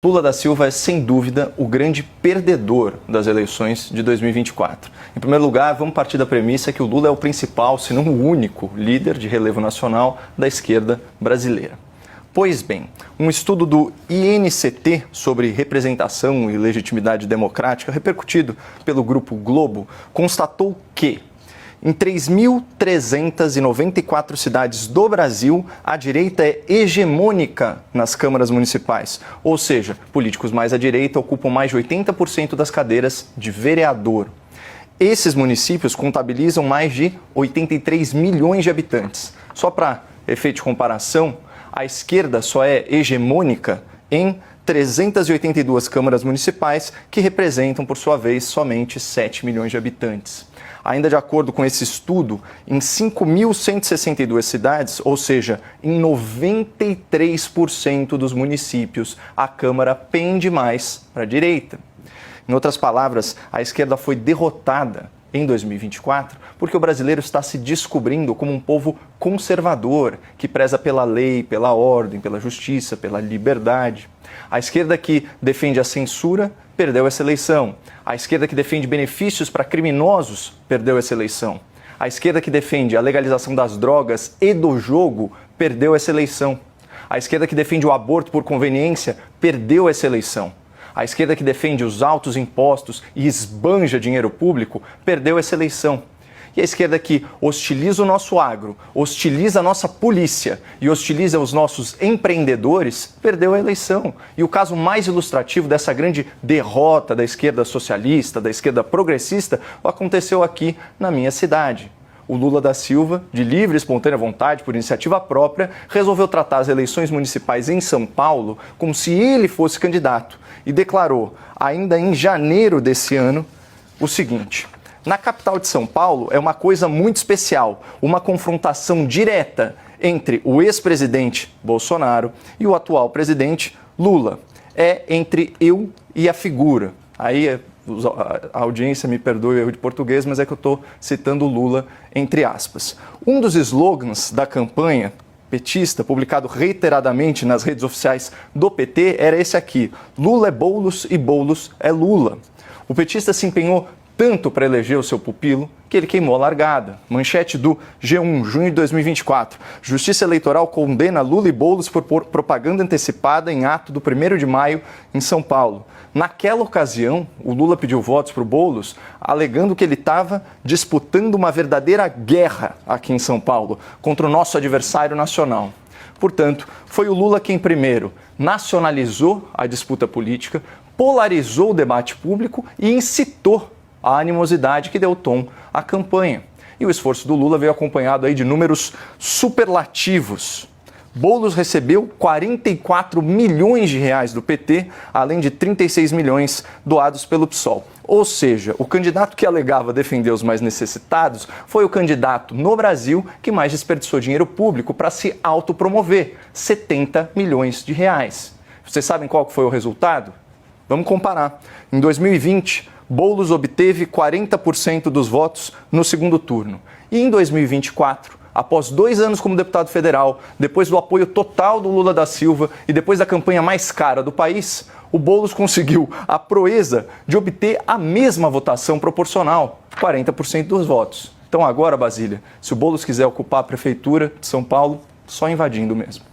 Lula da Silva é, sem dúvida, o grande perdedor das eleições de 2024. Em primeiro lugar, vamos partir da premissa que o Lula é o principal, se não o único, líder de relevo nacional da esquerda brasileira. Pois bem, um estudo do INCT sobre representação e legitimidade democrática, repercutido pelo Grupo Globo, constatou que em 3.394 cidades do Brasil, a direita é hegemônica nas câmaras municipais. Ou seja, políticos mais à direita ocupam mais de 80% das cadeiras de vereador. Esses municípios contabilizam mais de 83 milhões de habitantes. Só para efeito de comparação, a esquerda só é hegemônica em 382 câmaras municipais, que representam, por sua vez, somente 7 milhões de habitantes. Ainda de acordo com esse estudo, em 5.162 cidades, ou seja, em 93% dos municípios, a Câmara pende mais para a direita. Em outras palavras, a esquerda foi derrotada em 2024 porque o brasileiro está se descobrindo como um povo conservador, que preza pela lei, pela ordem, pela justiça, pela liberdade. A esquerda que defende a censura perdeu essa eleição. A esquerda que defende benefícios para criminosos perdeu essa eleição. A esquerda que defende a legalização das drogas e do jogo perdeu essa eleição. A esquerda que defende o aborto por conveniência perdeu essa eleição. A esquerda que defende os altos impostos e esbanja dinheiro público perdeu essa eleição. E a esquerda que hostiliza o nosso agro, hostiliza a nossa polícia e hostiliza os nossos empreendedores, perdeu a eleição. E o caso mais ilustrativo dessa grande derrota da esquerda socialista, da esquerda progressista, aconteceu aqui na minha cidade. O Lula da Silva, de livre e espontânea vontade, por iniciativa própria, resolveu tratar as eleições municipais em São Paulo como se ele fosse candidato e declarou, ainda em janeiro desse ano, o seguinte: na capital de São Paulo é uma coisa muito especial, uma confrontação direta entre o ex-presidente Bolsonaro e o atual presidente Lula. É entre eu e a figura. Aí a audiência me perdoe o erro de português, mas é que eu estou citando Lula entre aspas. Um dos slogans da campanha petista, publicado reiteradamente nas redes oficiais do PT, era esse aqui: Lula é Boulos e Boulos é Lula. O petista se empenhou tanto para eleger o seu pupilo que ele queimou a largada. Manchete do G1, junho de 2024. Justiça Eleitoral condena Lula e Boulos por propaganda antecipada em ato do 1º de maio em São Paulo. Naquela ocasião, o Lula pediu votos para o Boulos, alegando que ele estava disputando uma verdadeira guerra aqui em São Paulo contra o nosso adversário nacional. Portanto, foi o Lula quem primeiro nacionalizou a disputa política, polarizou o debate público e incitou a animosidade que deu tom à campanha. E o esforço do Lula veio acompanhado aí de números superlativos. Boulos recebeu 44 milhões de reais do PT, além de 36 milhões doados pelo PSOL. Ou seja, o candidato que alegava defender os mais necessitados foi o candidato no Brasil que mais desperdiçou dinheiro público para se autopromover, 70 milhões de reais. Vocês sabem qual foi o resultado? Vamos comparar. Em 2020, Boulos obteve 40% dos votos no segundo turno. E em 2024, após 2 anos como deputado federal, depois do apoio total do Lula da Silva e depois da campanha mais cara do país, o Boulos conseguiu a proeza de obter a mesma votação proporcional, 40% dos votos. Então agora, Basília, se o Boulos quiser ocupar a prefeitura de São Paulo, só invadindo mesmo.